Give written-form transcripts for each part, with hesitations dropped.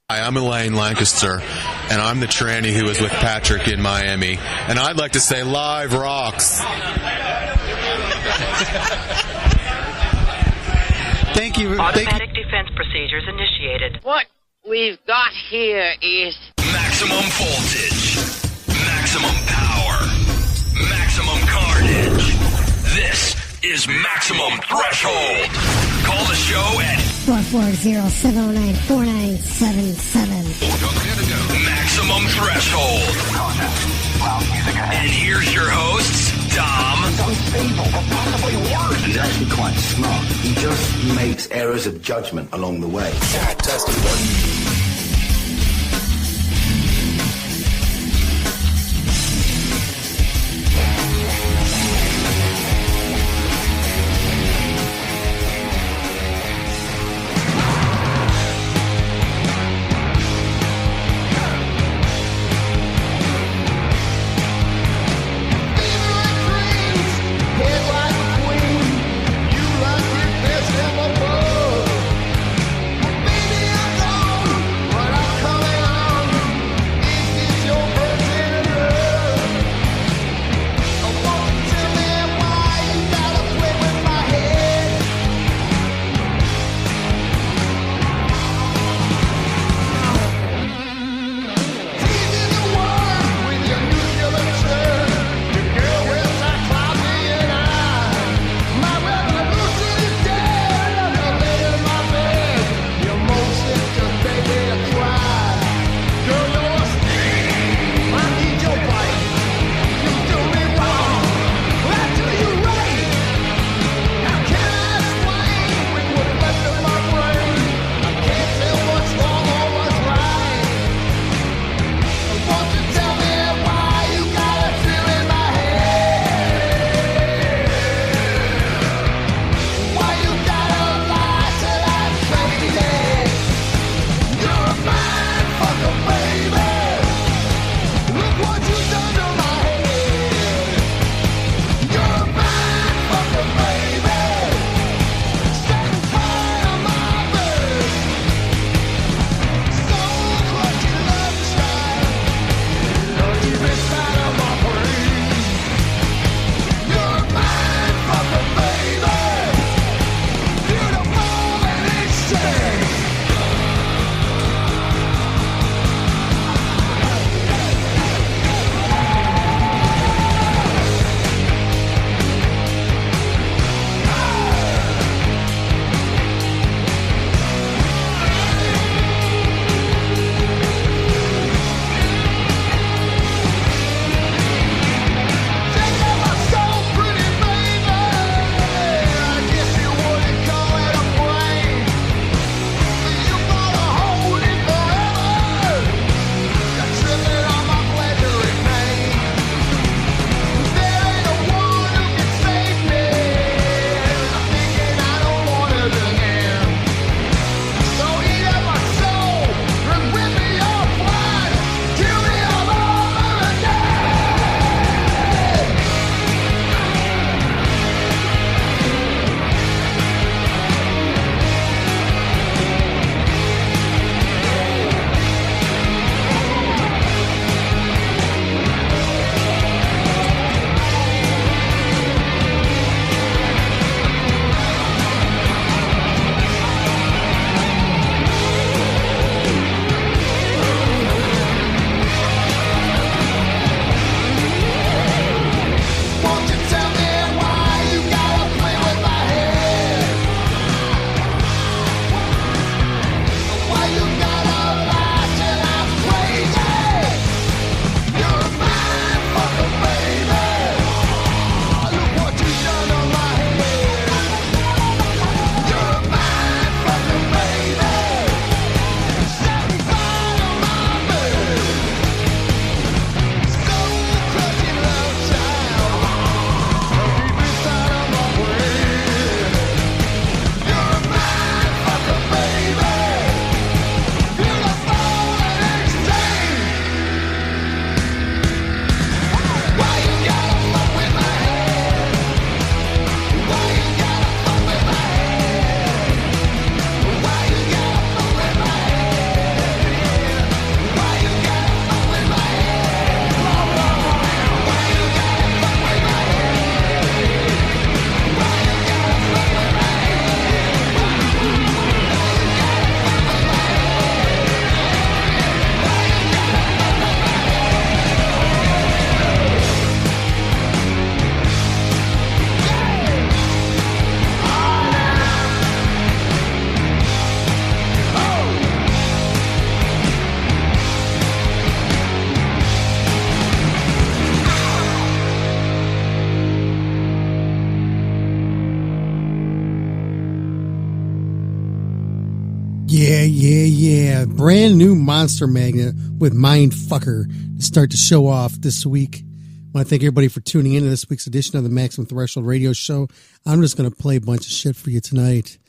Hi, I'm Elaine Lancaster, and I'm the tranny who was with Patrick in Miami. And I'd like to say live rocks. Thank you. Automatic defense procedures initiated. What we've got here is maximum voltage, maximum power, maximum carnage. This is Maximum Threshold. Call the show at 440-709-4977. Maximum Threshold. And here's your hosts, Dom. It's unstable, but possibly worse. He's actually quite smart. He just makes errors of judgment along the way. Testing 1. Yeah. Brand new Monster Magnet with Mindfucker to start the show off this week. I want to thank everybody for tuning in to this week's edition of the Maximum Threshold Radio Show. I'm just going to play a bunch of shit for you tonight.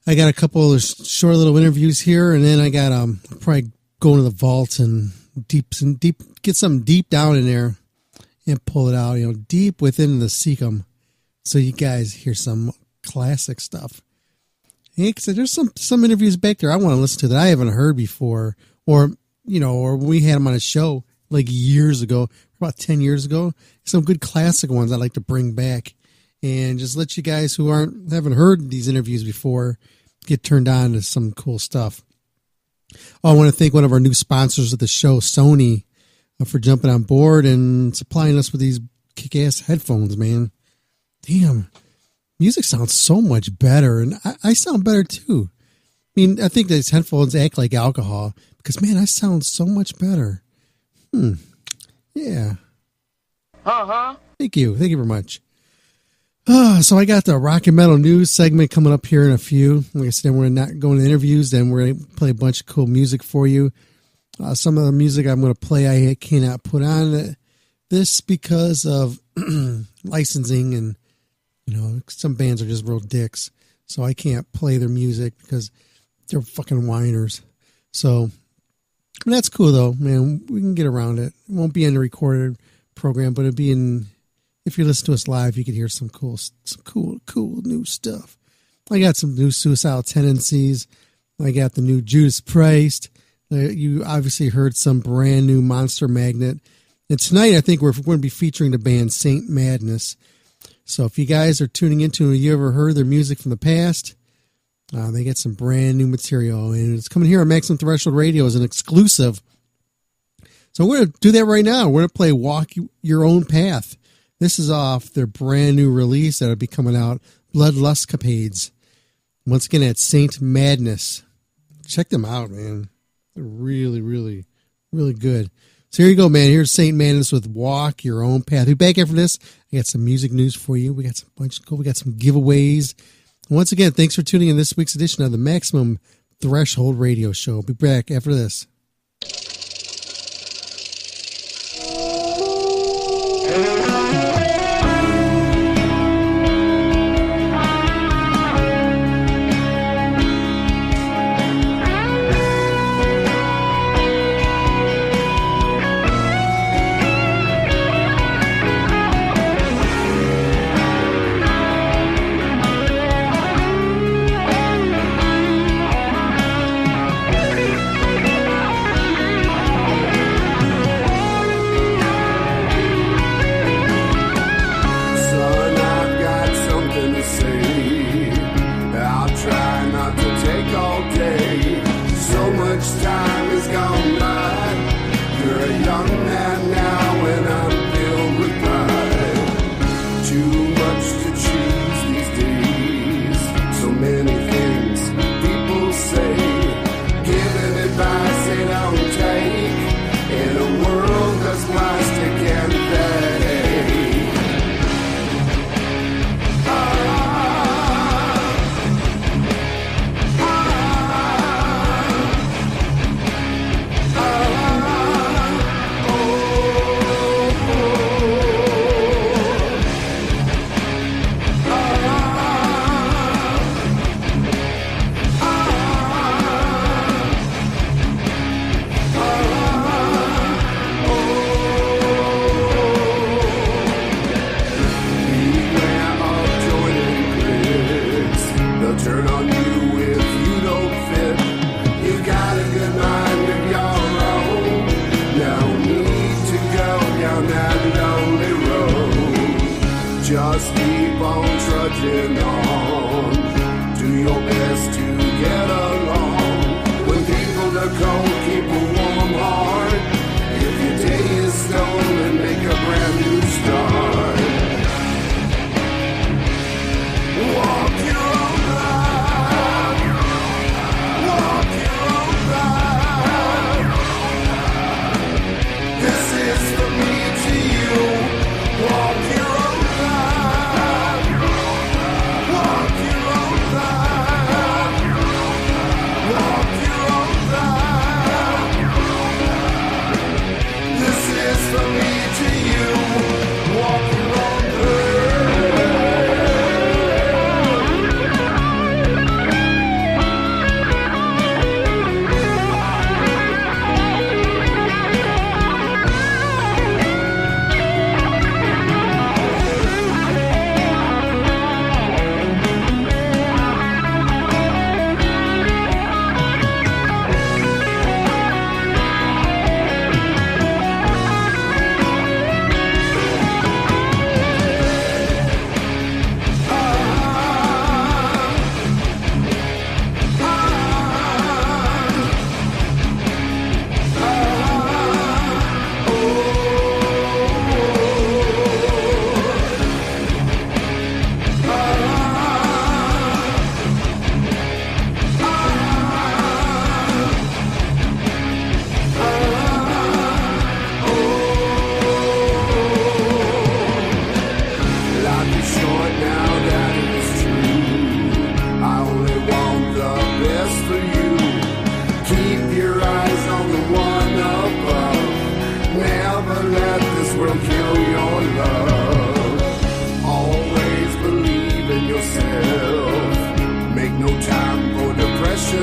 I got a couple of short little interviews here, and then I got probably go into the vault and deep get something deep down in there and pull it out, deep within the Seacom, so you guys hear some classic stuff. Hey, cause there's some interviews back there I want to listen to that I haven't heard before, or we had them on a show like years ago, about 10 years ago. Some good classic ones I'd like to bring back and just let you guys who haven't heard these interviews before get turned on to some cool stuff. I want to thank one of our new sponsors of the show, Sony, for jumping on board and supplying us with these kick-ass headphones, man. Damn. Music sounds so much better, and I sound better too. I mean, I think these headphones act like alcohol because, man, I sound so much better. Yeah. Thank you very much. So I got the rock and metal news segment coming up here in a few. Like I said, we're not going to interviews, then we're going to play a bunch of cool music for you. Some of the music I'm going to play I cannot put on this because of licensing, and some bands are just real dicks, so I can't play their music because they're fucking whiners. So, but that's cool though, man. We can get around it. It won't be in the recorded program, but it'll be in. If you listen to us live, you can hear some cool new stuff. I got some new Suicidal Tendencies. I got the new Judas Priest. You obviously heard some brand new Monster Magnet. And tonight, I think we're going to be featuring the band Saint Madness. So if you guys are tuning into it, you ever heard their music from the past, they get some brand new material. And it's coming here on Maximum Threshold Radio as an exclusive. So we're going to do that right now. We're going to play Walk Your Own Path. This is off their brand new release that'll be coming out, Bloodlustcapades. Once again, at Saint Madness. Check them out, man. They're really, really, really good. So here you go, man. Here's Saint Madness with Walk Your Own Path. We'll be back after this. I got some music news for you. We got some bunch of cool. We got some giveaways. And once again, thanks for tuning in this week's edition of the Maximum Threshold Radio Show. We'll be back after this. Just keep on trudging on. Do your best to get along. When people are cold, keep a warm heart. If your day is stolen, make a brand new start. Walk your own life. Walk your own life. This is from me to you. Walk your own life. Walk your own life.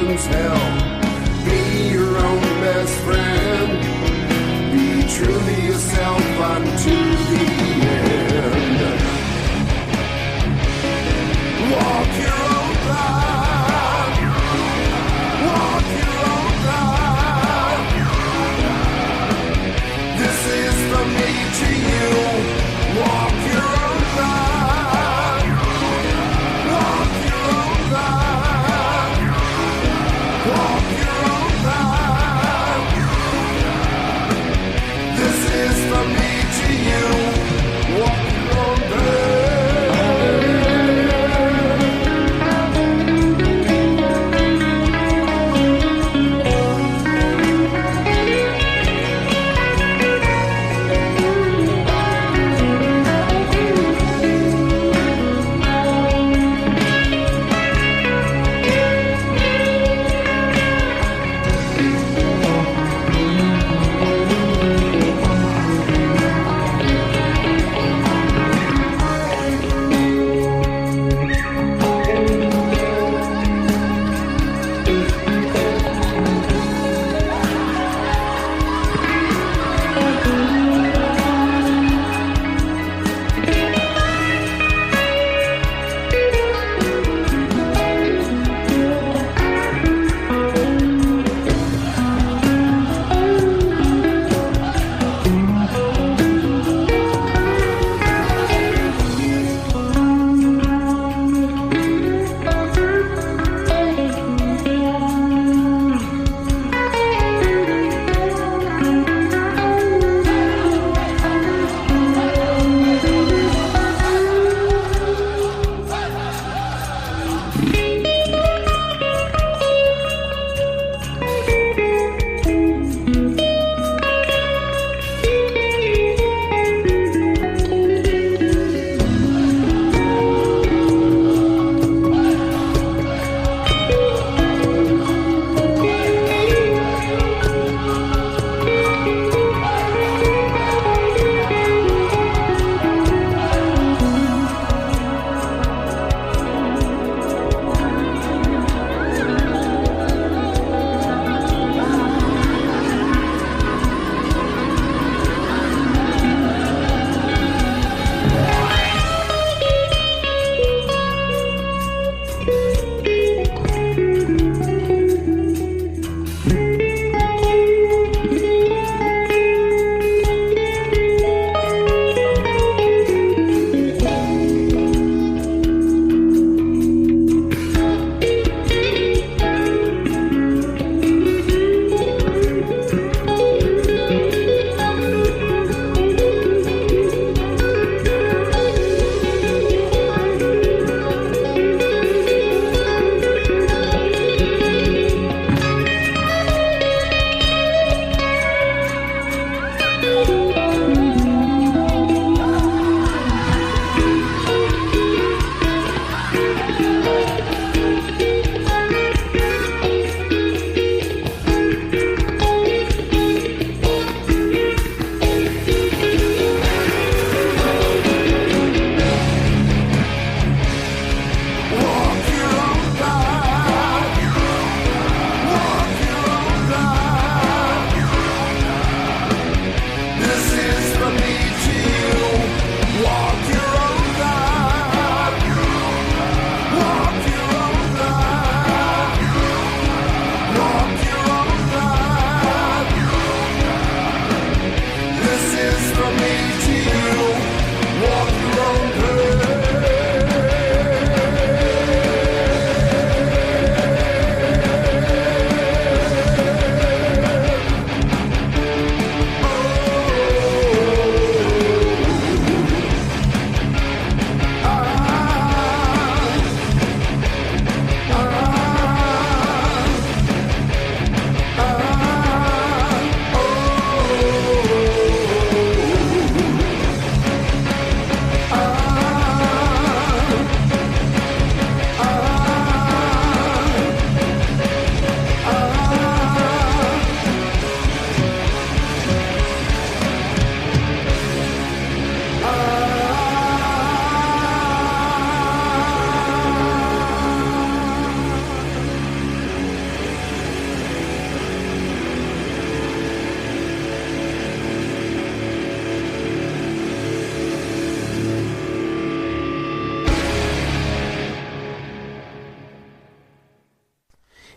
heaven's hell. Be your own best friend. Be true to yourself unto the end. Walk your own path. Walk your own path. This is from me to you. Walk your own path. Walk your own path. Walk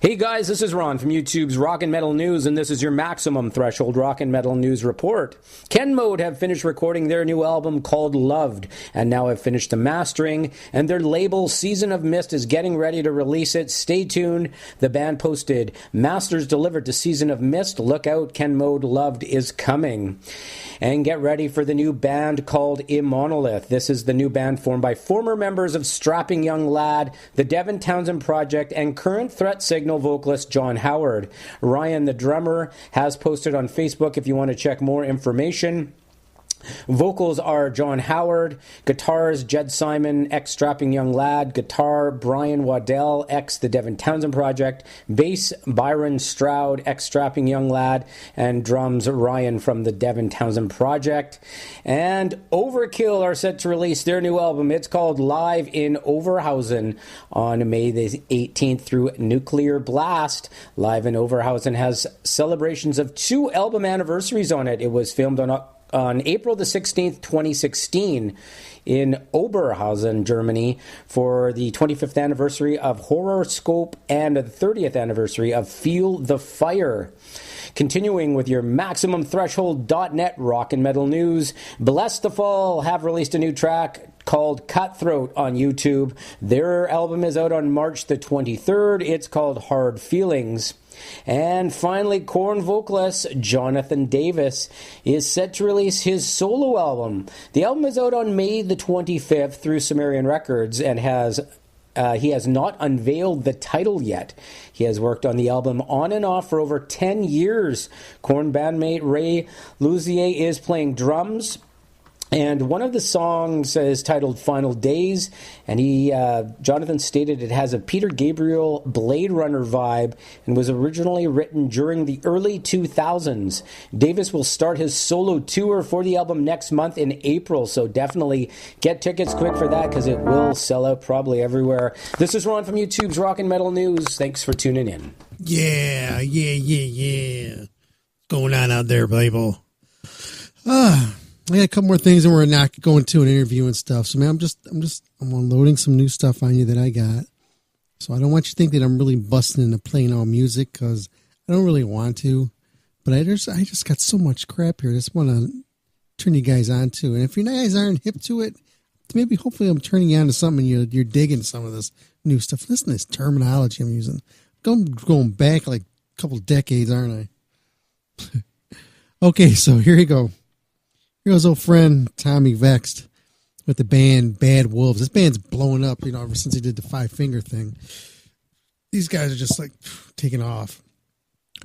Hey guys, this is Ron from YouTube's Rock and Metal News, and this is your Maximum Threshold Rock and Metal News report. Ken Mode have finished recording their new album called Loved, and now have finished the mastering, and their label Season of Mist is getting ready to release it. Stay tuned. The band posted, "Masters delivered to Season of Mist. Look out, Ken Mode Loved is coming." And get ready for the new band called Immonolith. This is the new band formed by former members of Strapping Young Lad, the Devin Townsend Project, and current Threat Signal vocalist John Howard. Ryan, the drummer, has posted on Facebook if you want to check more information. Vocals are John Howard, guitars Jed Simon, ex-Strapping Young Lad, guitar Brian Waddell, ex-The Devin Townsend Project, bass Byron Stroud, ex-Strapping Young Lad, and drums Ryan from The Devin Townsend Project. And Overkill are set to release their new album. It's called Live in Overhausen on May the 18th through Nuclear Blast. Live in Overhausen has celebrations of 2 album anniversaries on it. It was filmed on April the 16th, 2016 in Oberhausen, Germany for the 25th anniversary of Horrorscope and the 30th anniversary of Feel the Fire. Continuing with your MaximumThreshold.net rock and metal news, Bless the Fall have released a new track called Cutthroat on YouTube. Their album is out on March the 23rd. It's called Hard Feelings. And finally, Korn vocalist Jonathan Davis is set to release his solo album. The album is out on May the 25th through Sumerian Records and he has not unveiled the title yet. He has worked on the album on and off for over 10 years. Korn bandmate Ray Luzier is playing drums. And one of the songs is titled Final Days, and Jonathan stated it has a Peter Gabriel Blade Runner vibe and was originally written during the early 2000s. Davis will start his solo tour for the album next month in April, so definitely get tickets quick for that because it will sell out probably everywhere. This is Ron from YouTube's Rock and Metal News. Thanks for tuning in. Yeah. What's going on out there, people? I got a couple more things, and we're not going to an interview and stuff. So, man, I'm unloading some new stuff on you that I got. So I don't want you to think that I'm really busting into playing all music because I don't really want to. But I just got so much crap here. I just want to turn you guys on to. And if you guys aren't hip to it, maybe hopefully I'm turning you on to something and you're digging some of this new stuff. Listen to this terminology I'm using. Going back like a couple decades, aren't I? Okay, so here you go. Here goes old friend Tommy Vexed with the band Bad Wolves. This band's blowing up, ever since he did the 5 Finger thing. These guys are just like taking off.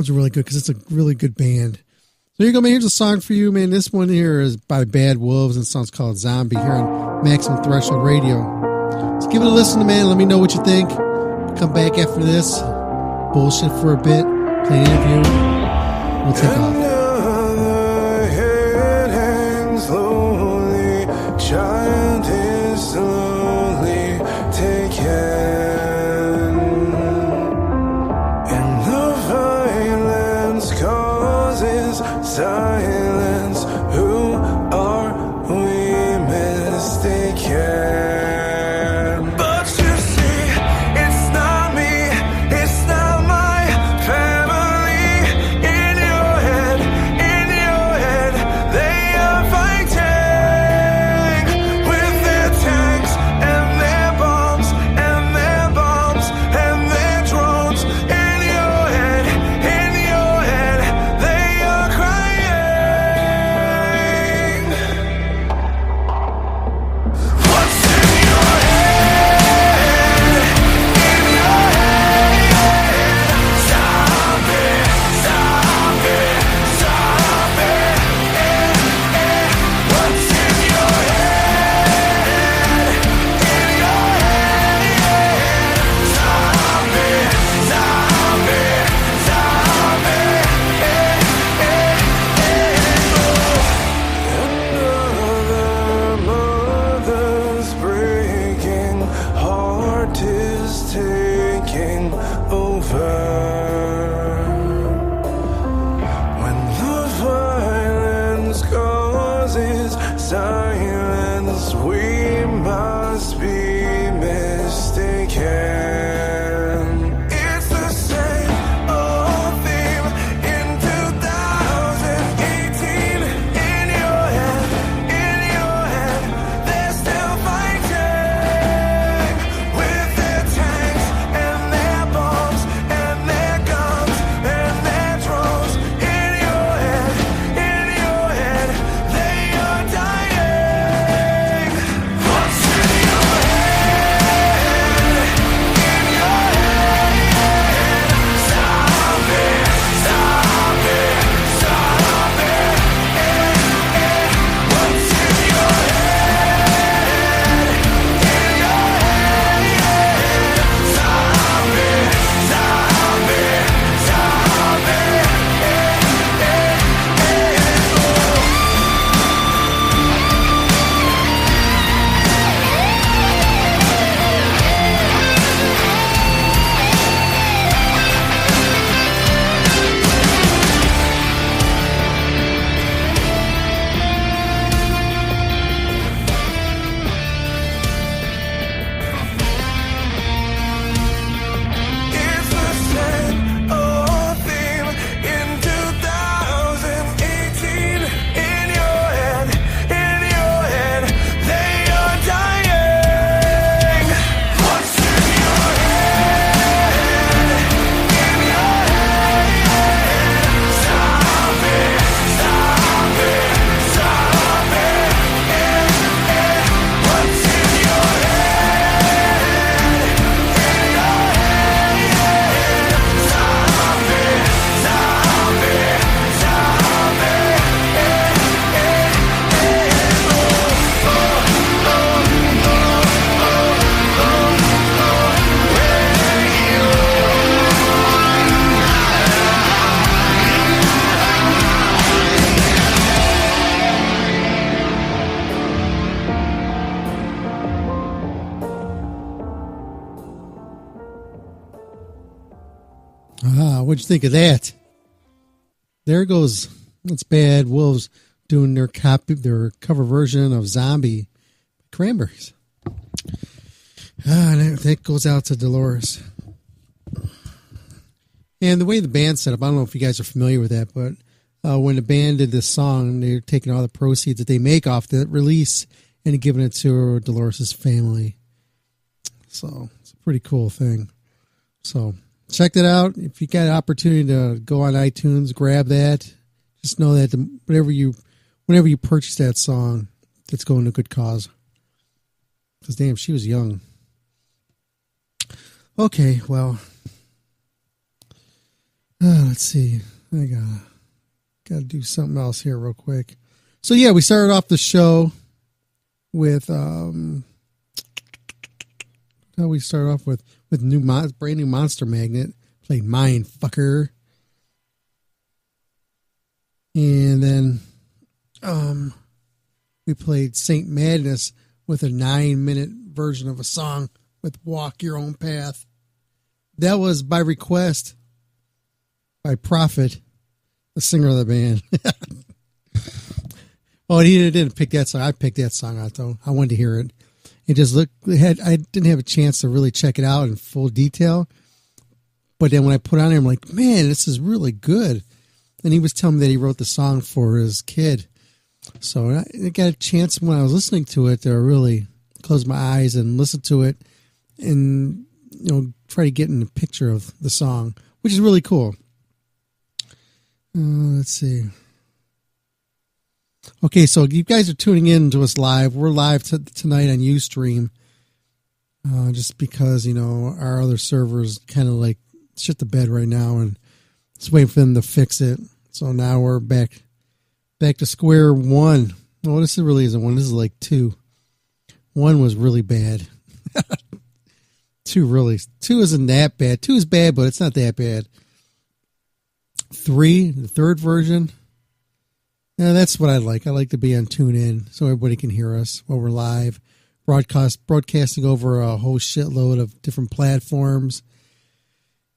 It's really good because it's a really good band. So here you go, man. Here's a song for you, man. This one here is by Bad Wolves, and the song's called Zombie here on Maximum Threshold Radio. So give it a listen, man. Let me know what you think. Come back after this. Bullshit for a bit. Play an interview. We'll take off. Child is slowly taken, and the violence causes silence. Who are we mistaken? But you see, it's not me, it's not my family. In your head, they are fighting. what'd you think of that? There goes, it's Bad Wolves doing their cover version of Zombie Cranberries. And that goes out to Dolores. And the way the band set up, I don't know if you guys are familiar with that, but when the band did this song, they're taking all the proceeds that they make off the release and giving it to Dolores' family. So it's a pretty cool thing. So check that out. If you got an opportunity to go on iTunes, grab that. Just know that whenever you purchase that song, it's going to a good cause. Because damn, she was young. Okay, well, let's see. I gotta do something else here real quick. So yeah, we started off the show with we started off with brand new Monster Magnet, played Mindfucker, and then we played Saint Madness with a 9-minute version of a song with Walk Your Own Path. That was by request by Prophet, the singer of the band. Well, he didn't pick that song. I picked that song out, though. I wanted to hear it. It just looked, I didn't have a chance to really check it out in full detail. But then when I put it on there, I'm like, man, this is really good. And he was telling me that he wrote the song for his kid. So I got a chance when I was listening to it to really close my eyes and listen to it and, try to get in the picture of the song, which is really cool. Let's see. Okay, so you guys are tuning in to us live. We're live tonight on Ustream. Just because, our other servers kind of like shit the bed right now and just waiting for them to fix it. So now we're back to square one. Well, this really isn't one. This is like 2. 1 was really bad. 2 isn't that bad. 2 is bad, but it's not that bad. 3, the third version. Yeah, that's what I like. I like to be on TuneIn so everybody can hear us while we're live. Broadcasting over a whole shitload of different platforms.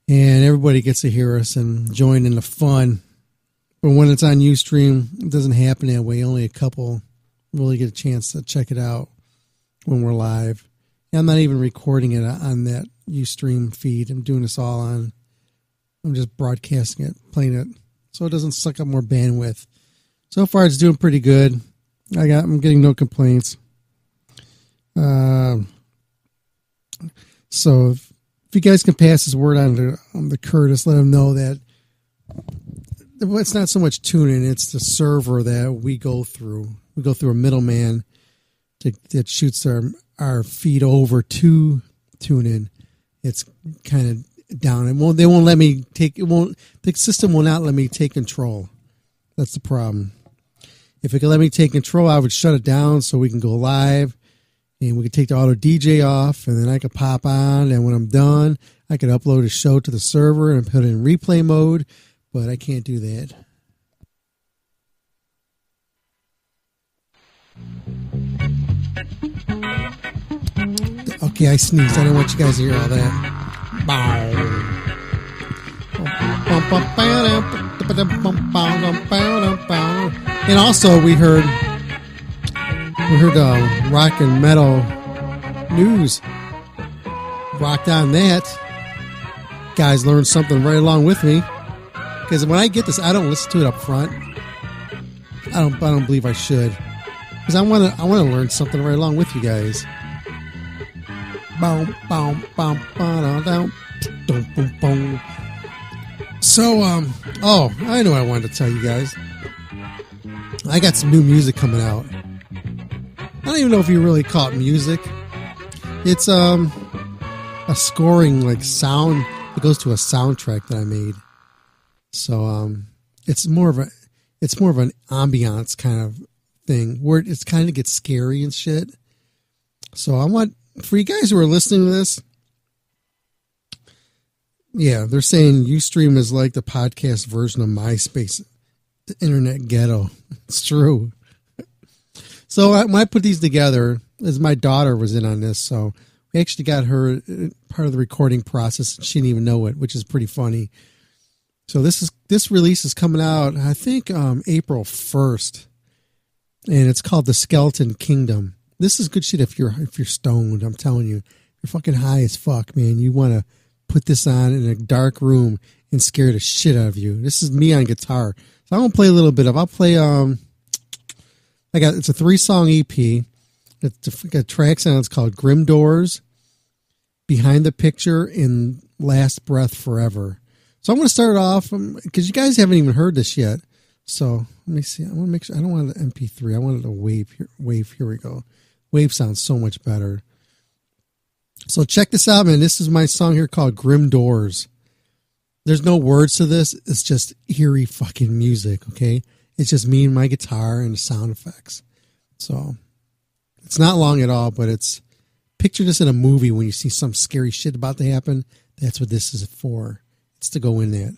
And everybody gets to hear us and join in the fun. But when it's on Ustream, it doesn't happen that way. Only a couple really get a chance to check it out when we're live. And I'm not even recording it on that Ustream feed. I'm doing this all on. I'm just broadcasting it, playing it, so it doesn't suck up more bandwidth. So far, it's doing pretty good. I'm getting no complaints. So if you guys can pass this word on to Curtis, let him know that it's not so much tuning, it's the server that we go through. We go through a middleman that shoots our feed over to TuneIn. It's kind of down. They won't let me take. The system will not let me take control. That's the problem. If it could let me take control, I would shut it down so we can go live, and we could take the auto DJ off, and then I could pop on. And when I'm done, I could upload a show to the server and put it in replay mode. But I can't do that. Okay, I sneezed. I didn't want you guys to hear all that. And also we heard rock and metal news. Rocked on that. Guys learned something right along with me. Because when I get this, I don't listen to it up front. I don't believe I should. Because I want to learn something right along with you guys. So, I know I wanted to tell you guys. I got some new music coming out. I don't even know if you really call it music. It's a scoring like sound. It goes to a soundtrack that I made. So it's more of an ambiance kind of thing where it's kind of gets scary and shit. So I want for you guys who are listening to this. Yeah, they're saying Ustream is like the podcast version of MySpace, the internet ghetto. It's true. So when I put these together, as my daughter was in on this, so we actually got her part of the recording process, and she didn't even know it, which is pretty funny. So this release is coming out, I think, April 1st, and it's called The Skeleton Kingdom. This is good shit if you're stoned. I'm telling you, you're fucking high as fuck, man. You want to put this on in a dark room and scare the shit out of you. This is me on guitar. So I'm gonna play a little bit of. I'll play. It's a 3-song EP. It's got tracks on it. It's called Grim Doors, Behind the Picture, and Last Breath Forever. So I'm going to start off because you guys haven't even heard this yet. So let me see. I want to make sure I don't want an MP3. I wanted a wave. Here we go. Wave sounds so much better. So check this out, man. This is my song here called Grim Doors. There's no words to this. It's just eerie fucking music. Okay. It's just me and my guitar and the sound effects. So it's not long at all, but picture this in a movie when you see some scary shit about to happen. That's what this is for. It's to go in that.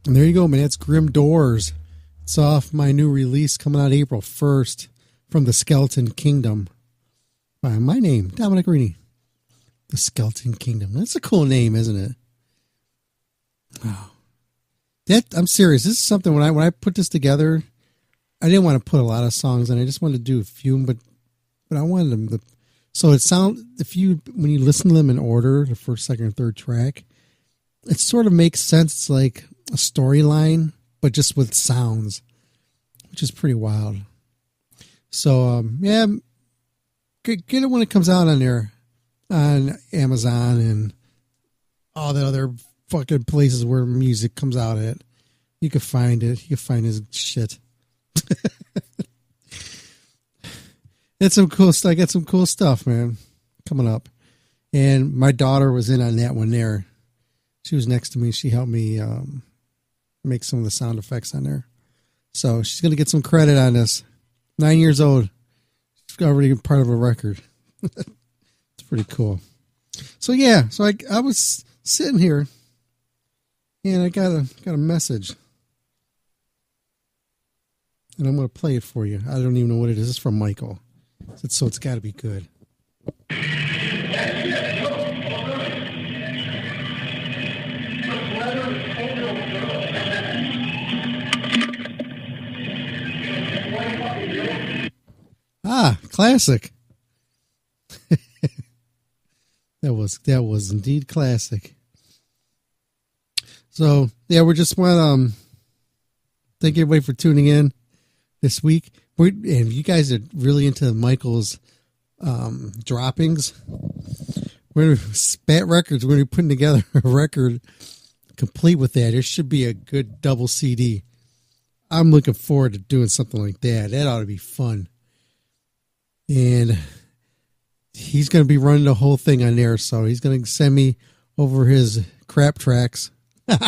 And there you go, man. That's Grim Doors. It's off my new release coming out April 1st from the Skeleton Kingdom. By my name, Dominic Rini. The Skeleton Kingdom. That's a cool name, isn't it? Oh. I'm serious. This is something when I put this together, I didn't want to put a lot of songs in. I just wanted to do a few, but I wanted them to. So it sounds, when you listen to them in order, the first, second, or third track, it sort of makes sense. It's like a storyline, but just with sounds, which is pretty wild. So, yeah, get it when it comes out on there, on Amazon and all the other fucking places where music comes out at. You can find it. You can find his shit. It's some cool stuff. I got some cool stuff, man, coming up. And my daughter was in on that one there. She was next to me. She helped me make some of the sound effects on there. So she's going to get some credit on this. 9 years old. She's already part of a record. It's pretty cool. So yeah, so I was sitting here and I got a message. And I'm going to play it for you. I don't even know what it is. It's from Michael. So it's got to be good. Ah, classic. That was indeed classic. So yeah, we're just want thank everybody for tuning in this week. And you guys are really into Michael's droppings. We're Spat Records. We're gonna be putting together a record complete with that. It should be a good double CD. I'm looking forward to doing something like that. That ought to be fun. And he's going to be running the whole thing on there. So he's going to send me over his crap tracks. And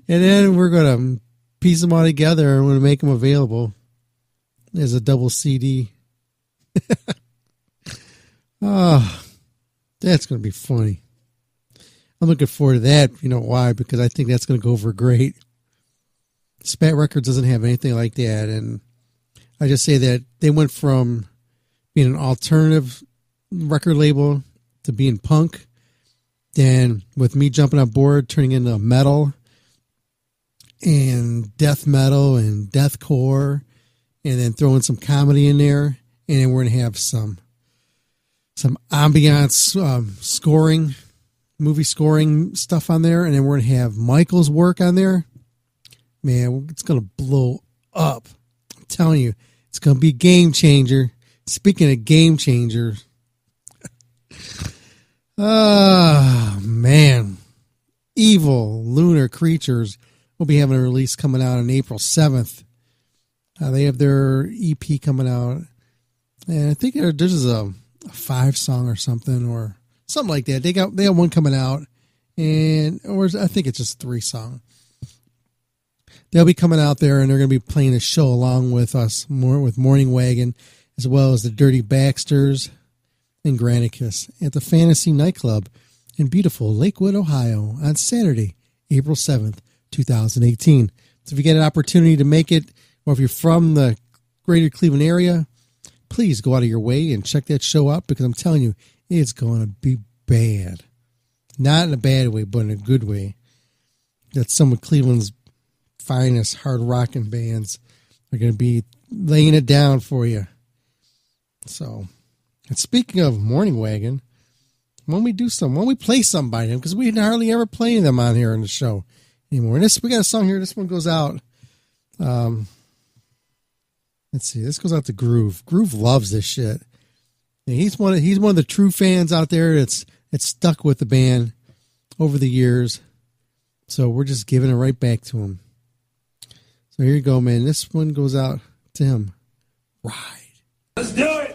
then we're going to piece them all together and we're going to make them available as a double CD. Oh, that's going to be funny. I'm looking forward to that. You know why? Because I think that's going to go over great. Spat Records doesn't have anything like that. And I just say that they went from being an alternative record label to being punk. Then with me jumping on board, turning into metal and death metal and deathcore, and then throwing some comedy in there. And then we're going to have some ambiance scoring, movie scoring stuff on there. And then we're going to have Michael's work on there. Man, it's going to blow up. I'm telling you, it's going to be a game changer. Speaking of game changers, oh, man. Evil Lunar Creatures will be having a release coming out on April 7th. They have their EP coming out. And I think there's a 5-song or something like that. They got one coming out, or I think it's just 3-song. They'll be coming out there and they're going to be playing a show along with us, with Morning Wagon, as well as the Dirty Baxters and Granicus at the Fantasy Nightclub in beautiful Lakewood, Ohio on Saturday, April 7th, 2018. So if you get an opportunity to make it, or if you're from the greater Cleveland area, please go out of your way and check that show out, because I'm telling you, it's going to be bad. Not in a bad way, but in a good way. That's some of Cleveland's finest hard rocking bands are going to be laying it down for you. So, and speaking of Morning Wagon, when we play some by them, because we hardly ever play them on here in the show anymore. And we got a song here. This one goes out. Let's see. This goes out to Groove. Groove loves this shit. And he's one of the true fans out there that's stuck with the band over the years. So we're just giving it right back to him. So here you go, man. This one goes out to him. Ride. Let's do it.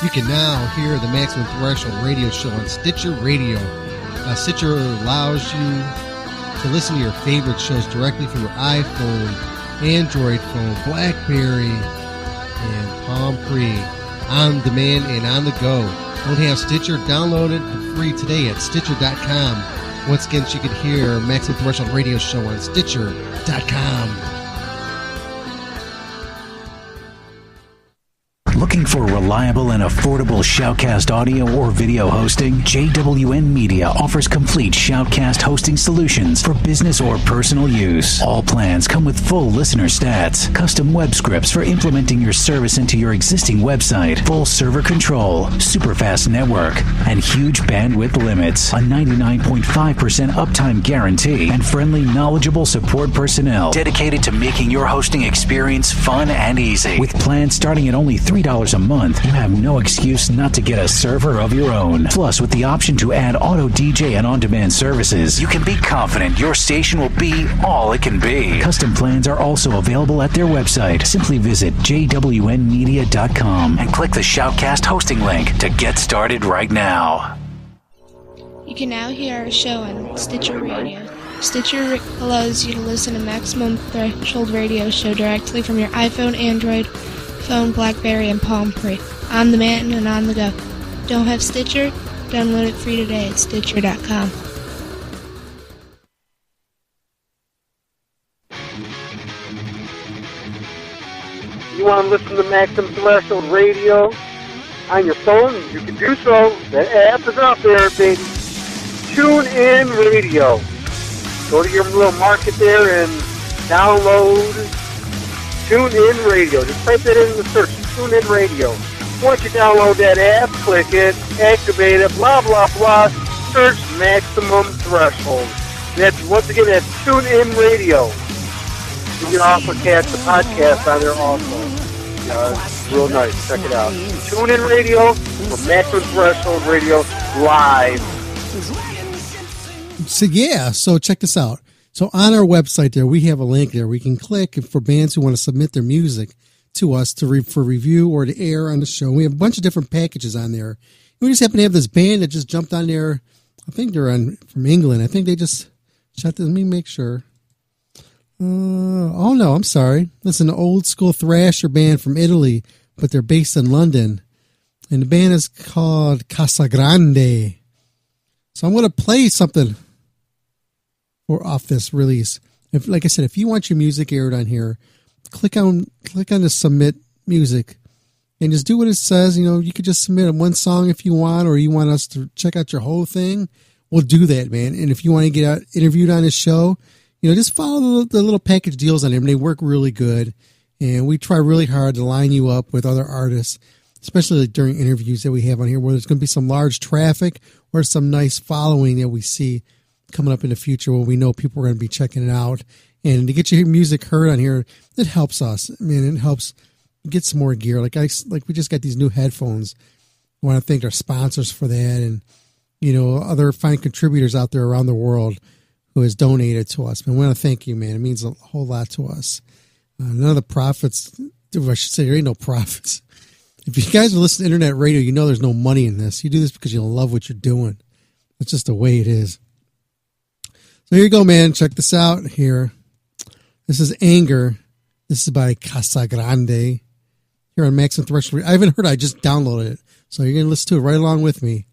You can now hear the Maximum Threshold radio show on Stitcher Radio. Stitcher allows you to listen to your favorite shows directly from your iPhone, Android phone, BlackBerry, and Palm Pre, on demand and on the go. Don't have Stitcher? Download it for free today at Stitcher.com. Once again, you can hear Maximum Threshold radio show on Stitcher.com. Looking for reliable and affordable Shoutcast audio or video hosting? JWN Media offers complete Shoutcast hosting solutions for business or personal use. All plans come with full listener stats, custom web scripts for implementing your service into your existing website, full server control, super fast network, and huge bandwidth limits, a 99.5% uptime guarantee, and friendly, knowledgeable support personnel dedicated to making your hosting experience fun and easy. With plans starting at only $3 a month, you have no excuse not to get a server of your own. Plus, with the option to add auto DJ and on-demand services, you can be confident your station will be all it can be. Custom plans are also available at their website. Simply visit jwnmedia.com and click the Shoutcast hosting link to get started right now. You can now hear our show on Stitcher Radio. Stitcher allows you to listen to Maximum Threshold radio show directly from your iPhone, Android phone, BlackBerry, and Palm Pre, on demand and on the go. Don't have Stitcher? Download it free today at Stitcher.com. You want to listen to Maximum Threshold radio on your phone? You can do so. The app is out there, baby. Tune In Radio. Go to your little market there and download Tune In Radio. Just type that in the search. Tune In Radio. Once you download that app, click it, activate it, blah, blah, blah. Search Maximum Threshold. Once again, that's Tune In Radio. You can also catch the podcast on there also. It's real nice. Check it out. Tune In Radio for Maximum Threshold Radio live. So check this out. So on our website there, we have a link there. We can click for bands who want to submit their music to us for review or to air on the show. We have a bunch of different packages on there. We just happen to have this band that just jumped on there. I think they're from England. I think they just shot this. Let me make sure. Oh, no, I'm sorry. It's an old school thrasher band from Italy, but they're based in London. And the band is called Casa Grande. So I'm going to play something off this release. Like I said, if you want your music aired on here, click on the submit music and just do what it says. You could just submit one song if you want, or you want us to check out your whole thing. We'll do that, man. And if you want to get interviewed on this show, just follow the little package deals on them. They work really good. And we try really hard to line you up with other artists, especially during interviews that we have on here, where there's going to be some large traffic or some nice following that we see coming up in the future when we know people are going to be checking it out. And to get your music heard on here, it helps us. I mean, it helps get some more gear. Like we just got these new headphones. I want to thank our sponsors for that, and other fine contributors out there around the world who has donated to us. I want to thank you, man. It means a whole lot to us. None of the profits, I should say, there ain't no profits. If you guys are listening to internet radio, there's no money in this. You do this because you love what you're doing. That's just the way it is. So here you go, man. Check this out here. This is Anger. This is by Casa Grande here on Maximum Threshold. I haven't heard it. I just downloaded it. So you're going to listen to it right along with me.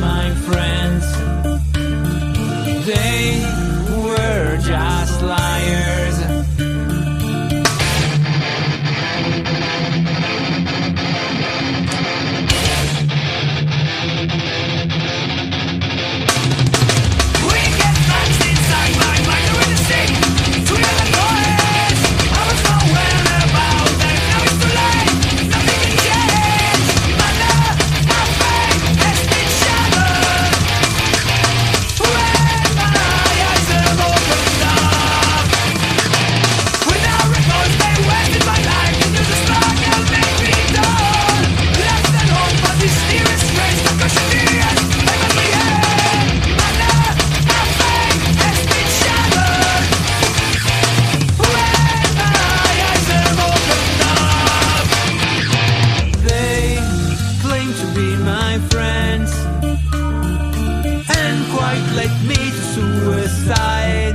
my friends. They were just liars. We get lost inside my mind, we're in the sea. To hear the noise, I was nowhere about that. Now it's too late, nothing can change. My love, my faith has been shattered. When my eyes have opened up, without remorse they wasted my life into the struggle made me done. Less than hope for this nearest race, the cushion tears, they must be had. My love, my faith has been shattered. When my eyes have opened up, they claim to be my friends and quite led me to suicide.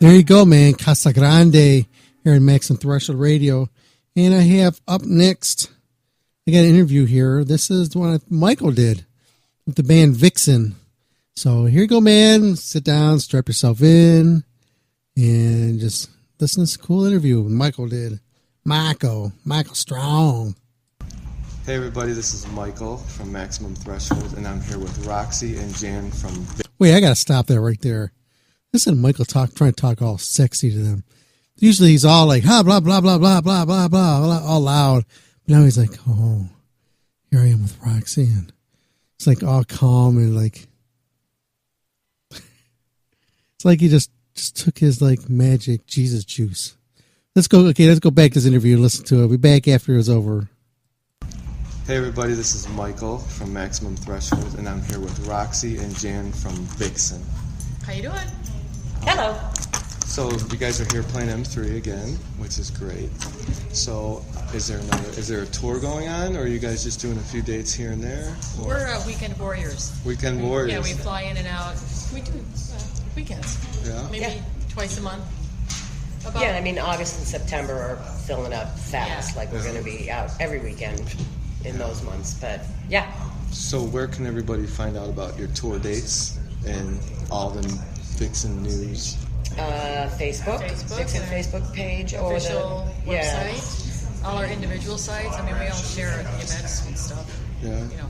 There you go, man. Casa Grande here in Maximum Threshold Radio. And I have up next, I got an interview here. This is the one that Michael did with the band Vixen. So here you go, man. Sit down, strap yourself in, and just listen to this cool interview Michael did. Michael Strong. Hey everybody, this is Michael from Maximum Threshold, and I'm here with Roxy and Jan from... Wait, I gotta stop that right there. Listen to Michael trying to talk all sexy to them. Usually he's all like, blah, blah, blah, blah, blah, blah, blah, blah, all loud. But now he's like, oh, here I am with Roxy. And it's like all calm and like, it's like he just took his like magic Jesus juice. Let's go back to this interview and listen to it. We'll be back after it was over. Hey everybody, this is Michael from Maximum Threshold, and I'm here with Roxy and Jan from Vixen. How you doing? Hello. So you guys are here playing M3 again, which is great. So is there a tour going on, or are you guys just doing a few dates here and there? Or? We're weekend warriors. Weekend warriors. Yeah, we fly in and out. We do weekends. Yeah. Maybe twice a month. Yeah, I mean, August and September are filling up fast. Like, we're going to be out every weekend in those months. But, yeah. So where can everybody find out about your tour dates and all the Vixen news? Facebook. Vixen Facebook page. Official or the website. All our individual sites. I mean, we all share events and stuff. Yeah. You know.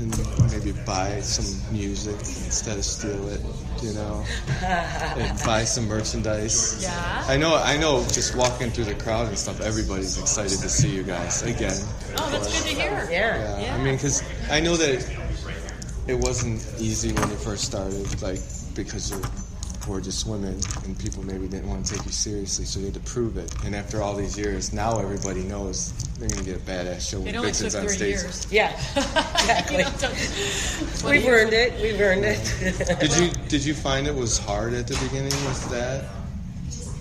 And maybe buy some music instead of steal it, you know, and buy some merchandise. Yeah. I know. Just walking through the crowd and stuff, everybody's excited to see you guys again. Oh, that's good to hear. Yeah. I mean, because I know that it wasn't easy when you first started, like because you're gorgeous women and people maybe didn't want to take you seriously, so you had to prove it. And after all these years, now everybody knows they're going to get a badass show with Vixen's on stage. years. Yeah, exactly. We've earned it. Did you find it was hard at the beginning with that?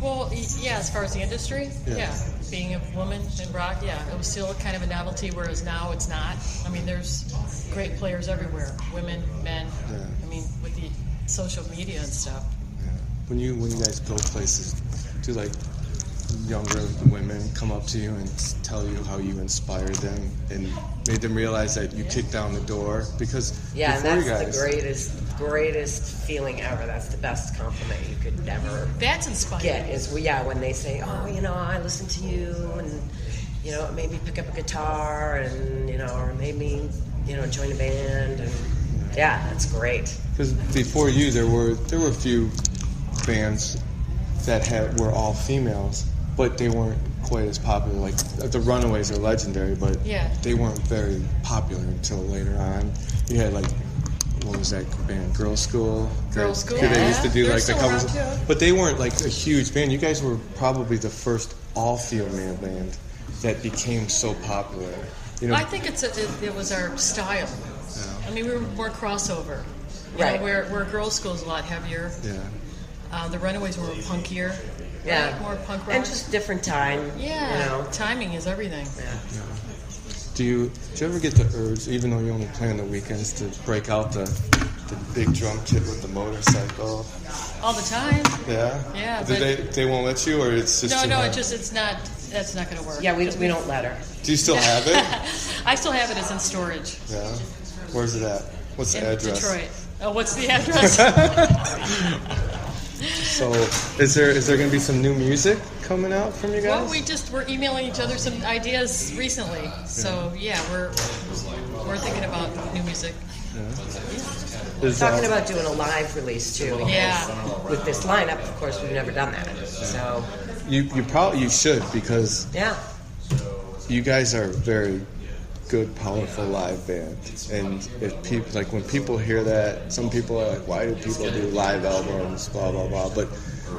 Well, yeah, as far as the industry, yeah. Being a woman in rock, yeah, it was still kind of a novelty, whereas now it's not. I mean, there's great players everywhere, women, men. Yeah. I mean, with the social media and stuff. When you guys go places, do like younger women come up to you and tell you how you inspired them and made them realize that you kicked down the door? Because and before that's you guys, the greatest feeling ever. That's the best compliment you could ever That's inspiring. get. Is when they say, "Oh, I listened to you, and it made me pick up a guitar, and or it made me join a band." And yeah, that's great. Because before you, there were a few bands that were all females, but they weren't quite as popular. Like the Runaways are legendary, but they weren't very popular until later on. You had like, what was that band? Girls School. Girls School. They used to do They're like the still covers, around, too. but they weren't like a huge band. You guys were probably the first all-female band that became so popular. I think it was our style. Yeah. I mean, we were more crossover. Right. Where Girls School is a lot heavier. Yeah. The Runaways were punkier. Yeah. Right? More punk rock. And just different time. Yeah. Timing is everything. Yeah. Do you ever get the urge, even though you only play on the weekends, to break out the big drum kit with the motorcycle? All the time. Yeah? Yeah. They won't let you, or it's just too hard? that's not going to work. Yeah, we don't let her. Do you still have it? I still have it. It's in storage. Yeah. Where's it at? What's the address? Detroit. Oh, what's the address? So, is there going to be some new music coming out from you guys? Well, we're emailing each other some ideas recently. So we're thinking about new music. We're talking about doing a live release too. Yeah. With this lineup, of course, we've never done that. So you should, because you guys are very good, powerful live band. And if people, like when people hear that, some people are like, why do people do live albums, blah, blah, blah. But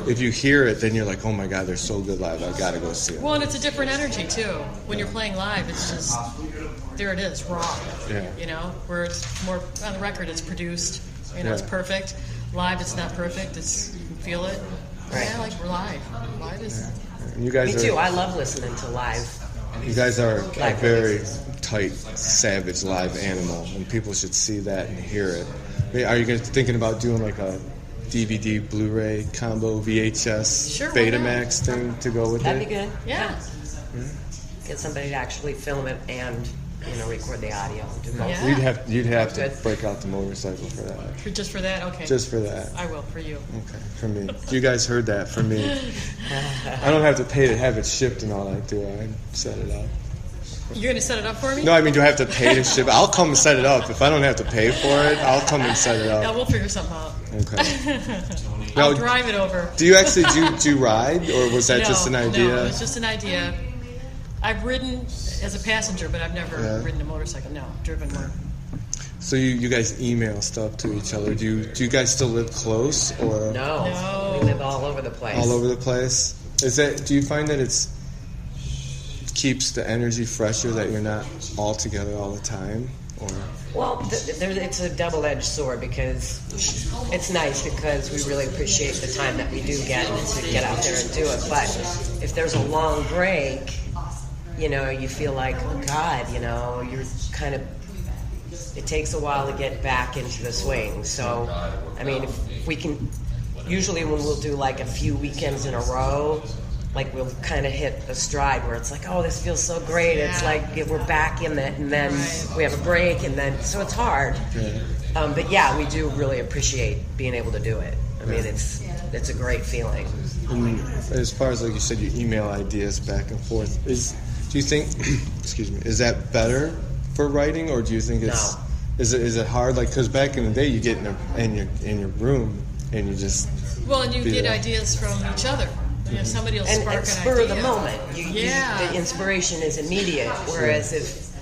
if you hear it, then you're like, oh my God, they're so good live, I gotta go see them. Well, and it's a different energy too. When you're playing live, it's just, there it is, raw. Yeah. Where it's more, on the record, it's produced, it's perfect. Live, it's not perfect, you can feel it. Right. Yeah, like we're live. Live is... And you guys Me too, I love listening to live. You guys are a very tight, savage live animal, and people should see that and hear it. Are you guys thinking about doing like a DVD, Blu-ray combo, VHS, Betamax thing to go with That'd it? be good. Yeah. Get somebody to actually film it and record the audio. Do both. Yeah. You'd have to break out the motorcycle for that. Just for that? Okay. Just for that. I will, for you. Okay, for me. You guys heard that from me. I don't have to pay to have it shipped and all that, do I? I set it up. You're going to set it up for me? No, I mean, do I have to pay to ship it? I'll come and set it up. If I don't have to pay for it, I'll come and set it up. Yeah, we'll figure something out. Okay. I'll drive it over. Do you actually do you ride, or was that just an idea? No, it's just an idea. I've ridden as a passenger, but I've never ridden a motorcycle. No, driven one. So you guys email stuff to each other. Do you guys still live close, or No. We live all over the place. All over the place. Do you find that it's keeps the energy fresher that you're not all together all the time? Or Well, it's a double-edged sword because it's nice because we really appreciate the time that we do get to get out there and do it. But if there's a long break, you feel like, oh God, you're kind of. It takes a while to get back into the swing. So, I mean, if we can. Usually, when we'll do like a few weekends in a row, like we'll kind of hit a stride where it's like, oh, this feels so great. Yeah. It's like we're back in it, and then we have a break, and then so it's hard. Yeah. But yeah, we do really appreciate being able to do it. I mean, it's a great feeling. And as far as like you said, you email ideas back and forth. Do you think? Excuse me. Is that better for writing, or do you think it's? No. Is it hard? Like, because back in the day, you get in your room and you just. Well, and you get ideas from each other. Somebody will spark an idea. And spur of the moment. The inspiration is immediate. Whereas if,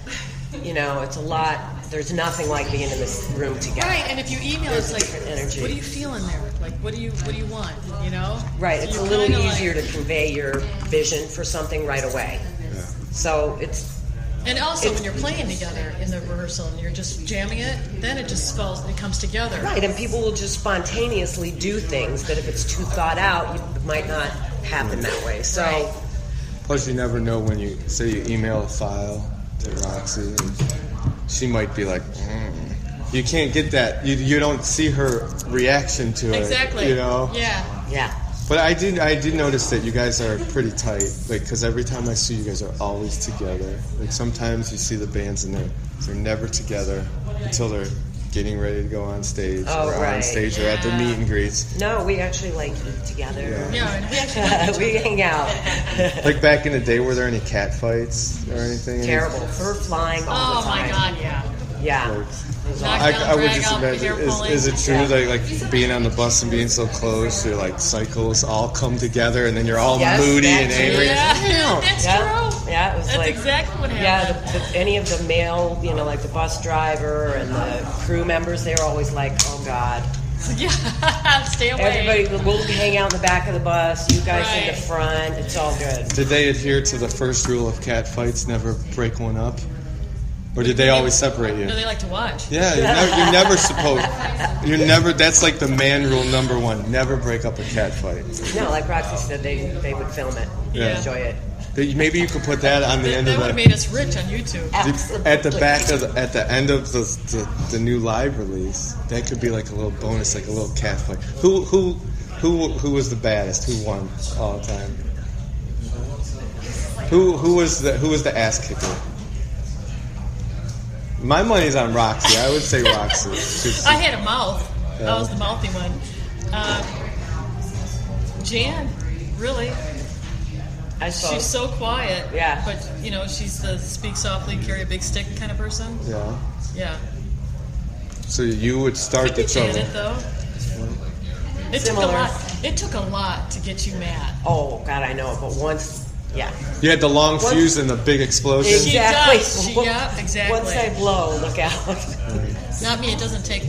it's a lot, there's nothing like being in this room together. Right, and if you email, it's like, energy. What are you feeling there? Like, what do you want? Right, so it's a little easier to convey your vision for something right away. Yeah. So it's. And also, when you're playing together in the rehearsal and you're just jamming it, then it just it comes together. Right, and people will just spontaneously do things that if it's too thought out, it might not happen that way. So, right. Plus, you never know when you email a file to Roxy, and she might be like, You can't get that. You don't see her reaction to it. Exactly. Yeah. But I did notice that you guys are pretty tight, like, because every time I see you guys are always together. Like, sometimes you see the bands and they're never together until they're getting ready to go on stage on stage or at the meet and greets. No, we actually eat together. Yeah, and we actually we hang out. Like back in the day, were there any cat fights or anything? Terrible. Fur flying all the time. Oh my God, yeah. Yeah. I would just imagine, is it true that like being on the bus and being so close, your like cycles all come together and then you're all moody and angry? Yeah, that's true. Yeah, it was that's exactly what happened. Yeah, any of the male, like the bus driver and the crew members, they were always like, oh God. Yeah, stay away. Everybody will hang out in the back of the bus, you guys in the front, it's all good. Did they adhere to the first rule of cat fights, never break one up? Or did they always separate you? No, they like to watch. Yeah, you're never supposed. That's like the man rule number one. Never break up a cat fight. No, like Roxy said, they would film it. Yeah. Enjoy it. Maybe you could put that on the end of that would have made us rich on YouTube. Absolutely. At the back at the end of the new live release, that could be like a little bonus, like a little cat fight. Who was the baddest? Who won all the time? Who was the ass kicker? My money's on Roxy. I would say Roxy. I had a mouth. Yeah. I was the mouthy one. Jan, really. She's so quiet. Yeah. But, she's the speak softly, carry a big stick kind of person. Yeah. Yeah. So you would start the trouble. Janet, though. It took a lot. It took a lot to get you mad. Oh, God, I know. But once... Yeah. You had the long fuse and the big explosion. Exactly. Exactly. Once I blow, look out. Not me. It doesn't take.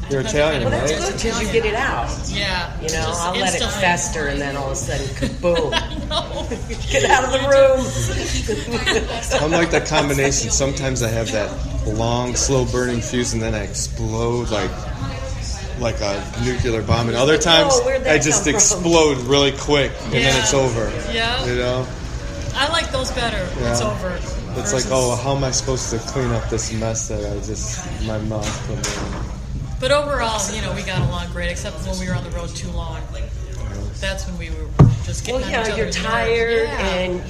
You're Italian, well, that's good because you get it out. Yeah. I'll let it fester, and then all of a sudden, kaboom! Get out of the room. I'm like that combination. Sometimes I have that long, slow burning fuse, and then I explode like a nuclear bomb, and other times I just explode really quick and then it's over. Yeah. I like those better. Yeah. It's over. It's like, how am I supposed to clean up this mess that my mouth put me in? But overall, we got along great, except when we were on the road too long. That's when we were just getting on each other's you're tired, and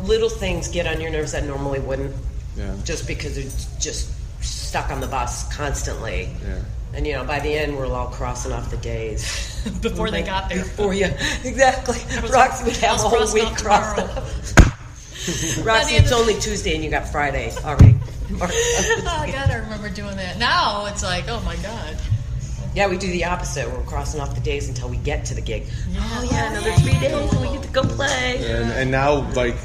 little things get on your nerves that normally wouldn't. Yeah. Just because it's just stuck on the bus constantly. Yeah. And by the end, we're all crossing off the days before they got there. Exactly. Roxy would have a whole week crossed off. Roxy, it's only Tuesday and you got Friday already. I gotta remember doing that. Now it's like, oh my God. Yeah, we do the opposite. We're crossing off the days until we get to the gig. Yeah. Another 3 days and we get to go play. And now, like,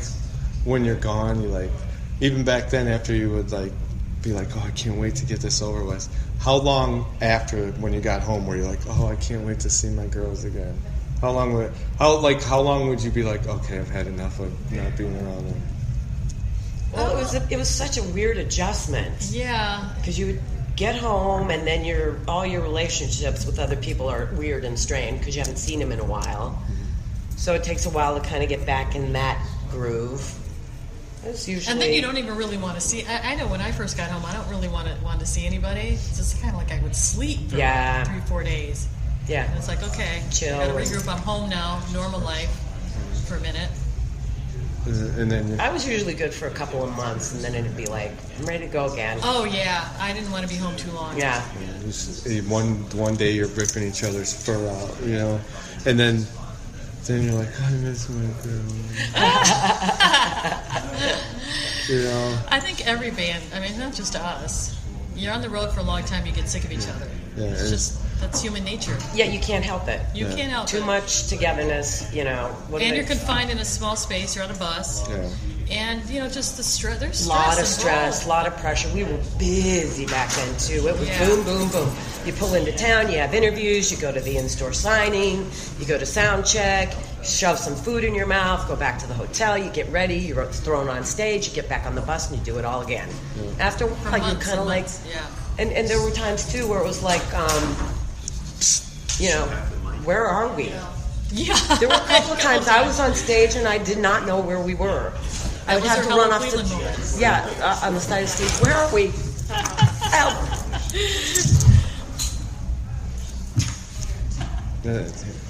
when you're gone, you like, even back then, after you would like be like, I can't wait to get this over with. How long after when you got home were you like, I can't wait to see my girls again? How long would you be like, okay, I've had enough of not being around them? Well, it was such a weird adjustment. Yeah. Because you would get home and then all your relationships with other people are weird and strained because you haven't seen them in a while. So it takes a while to kind of get back in that groove. It's usually... And then you don't even really want to see... I know when I first got home, I don't really want to see anybody. It's just kind of like I would sleep for 3-4 days. Yeah. And it's like, okay, chill. Gotta regroup. I'm home now, normal life for a minute. And then I was usually good for a couple of months, and then it'd be like, I'm ready to go again. Oh yeah, I didn't want to be home too long. Yeah. One day you're ripping each other's fur out, you know, and then you're like, I miss my girl. You know. I think every band. I mean, not just us. You're on the road for a long time, you get sick of each other. Yeah, it's just that's human nature. Yeah, you can't help it. You can't help Too much togetherness, you know. And you're confined in a small space. You're on a bus. Yeah. And, you know, just the stress. There's stress. A lot of stress, a lot of pressure. We were busy back then, too. It was boom, boom, boom. You pull into town, you have interviews, you go to the in-store signing, you go to sound check, shove some food in your mouth, go back to the hotel, you get ready, you're thrown on stage, you get back on the bus, and you do it all again. Yeah. After a while, you kind of like... Yeah. And there were times, too, where it was like, you know, where are we? Yeah. There were a couple of times I was on stage and I did not know where we were. I would have to run off to... on the side of the stage. Where are we? Help!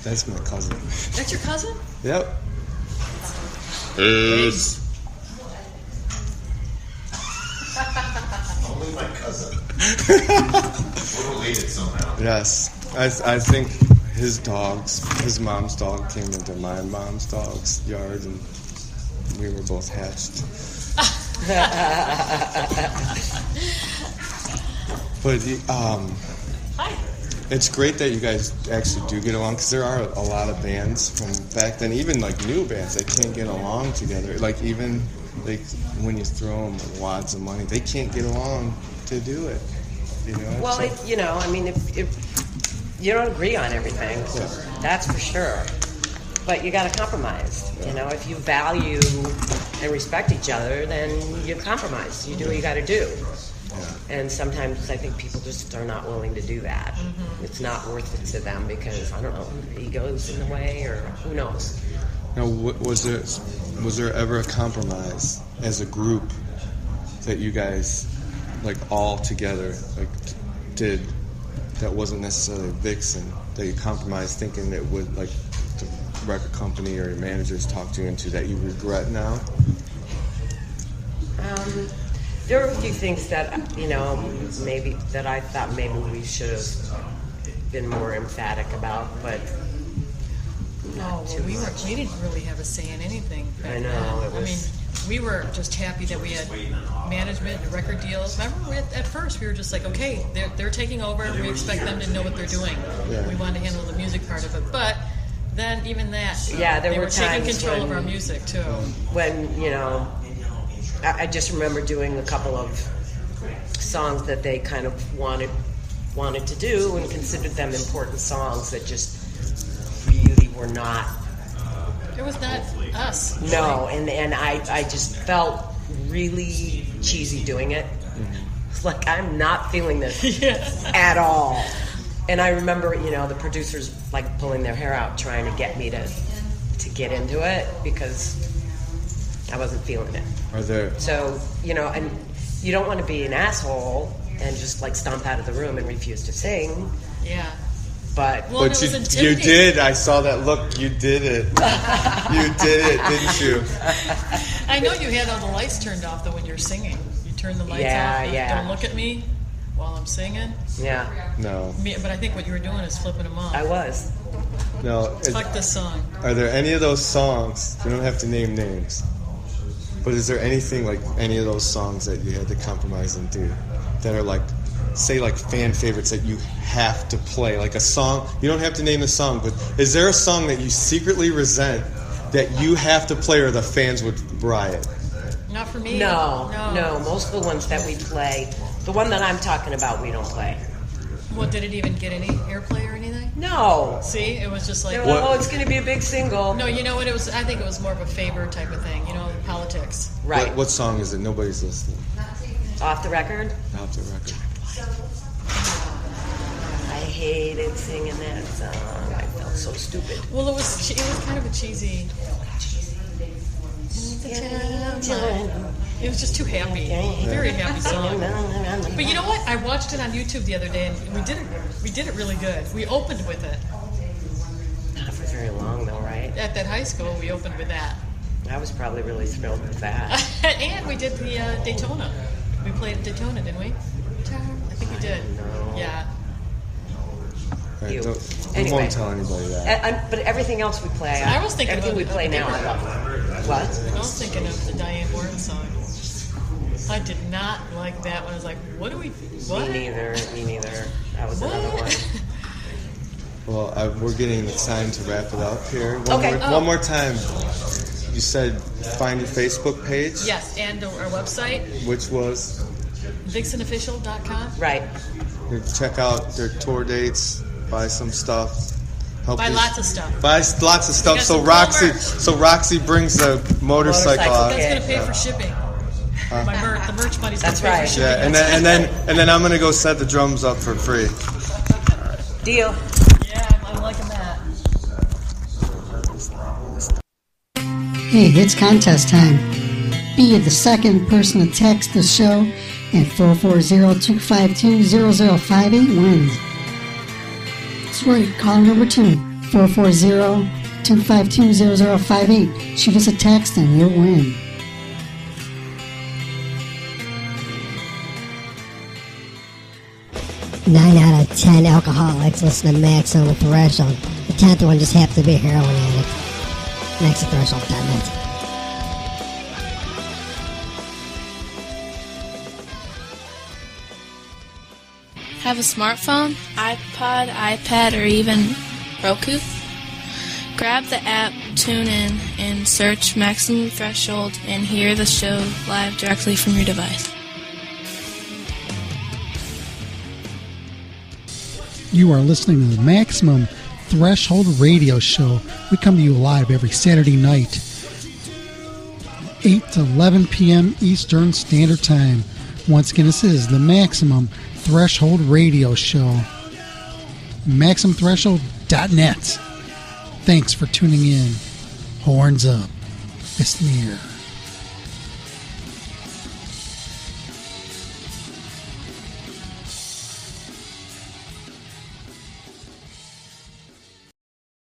That's my cousin. That's your cousin? Yep. Only my cousin. We're related somehow. Yes. I think his mom's dog came into my mom's dog's yard and we were both hatched. But it's great that you guys actually do get along because there are a lot of bands from back then, even like new bands that can't get along together. Like even like when you throw them wads of money, they can't get along to do it. You know. Well, you know, I mean, if you don't agree on everything, that's for sure. But you got to compromise. You know, if you value and respect each other, then you compromise. You do what you got to do. And sometimes I think people just are not willing to do that. Mm-hmm. It's not worth it to them because, I don't know, ego's in the way or who knows. Now, was there ever a compromise as a group that you guys, like all together, like did that wasn't necessarily Vixen, that you compromised thinking it would, like the record company or your managers talked you into that you regret now? There were a few things that, you know, maybe that I thought maybe we should have been more emphatic about, but no, we didn't really have a say in anything. I know. I mean, we were just happy that we had management and record deals. Remember, at first we were just like, okay, they're taking over. We expect them to know what they're doing. Yeah. We wanted to handle the music part of it, but then even that, they were taking control of our music too. When, you know, I just remember doing a couple of songs that they kind of wanted to do and considered them important songs that just really were not. It was not us. No, and I just felt really cheesy doing it. It's like, I'm not feeling this at all. And I remember, you know, the producers like pulling their hair out trying to get me to get into it because I wasn't feeling it. So, you know, and you don't want to be an asshole and just like stomp out of the room and refuse to sing. Yeah. But you did. I saw that look. You did it. You did it, didn't you? I know you had all the lights turned off though when you're singing. You turn the lights off. Don't look at me while I'm singing. Yeah. No. But I think what you were doing is flipping them off. I was. No. Fuck this song. Are there any of those songs? You don't have to name names. But is there anything like any of those songs that you had to compromise and do that are like, say like fan favorites that you have to play? Like a song, you don't have to name the song, but is there a song that you secretly resent that you have to play or the fans would riot? Not for me. No. Most of the ones that we play, the one that I'm talking about, we don't play. What, did it even get any airplay or anything? No. See, it was just like, oh, it's going to be a big single. No, you know what it was? I think it was more of a favor type of thing, you know, politics. Right. What song is it? Nobody's listening. Off the record? Off the record. I hated singing that song. I felt so stupid. Well, it was kind of a cheesy. It was just too happy. Very happy song. But you know what? I watched it on YouTube the other day, and we did it really good. We opened with it. Not for very long, though, right? At that high school, we opened with that. I was probably really thrilled with that. And we did the Daytona. We played Daytona, didn't we? I think we did. Yeah. Right, we won't tell anybody that. But everything else we play, I was thinking everything we play now, I love. What? I was thinking of the Diane Warren song. I did not like that one. I was like, what do we... What? Me neither. That was another one. Well, we're getting the time to wrap it up here. One more time. You said find your Facebook page? Yes, and our website. Which was? VixenOfficial.com. Right. Check out their tour dates. Buy some stuff. Buy lots of stuff. Buy lots of stuff. So Roxy brings the motorcycle out. That's going to pay for shipping. My merch, the merch money's going to pay for shipping. Yeah, and then I'm going to go set the drums up for free. Deal. Yeah, I'm liking that. Hey, it's contest time. Be the second person to text the show at 440-252-0058 wins. That's right, call number 2, 440-252-0058. Shoot us a text and you'll win. Nine out of 10 alcoholics listen to Maximum Threshold. The 10th one just happened to be a heroin addict. Maximum Threshold.net. Have a smartphone, iPod, iPad, or even Roku? Grab the app, tune in, and search Maximum Threshold and hear the show live directly from your device. You are listening to the Maximum Threshold Radio Show. We come to you live every Saturday night, 8 to 11 p.m. Eastern Standard Time. Once again, this is the Maximum Threshold Radio Show. MaximumThreshold.net. Thanks for tuning in. Horns up. It's near.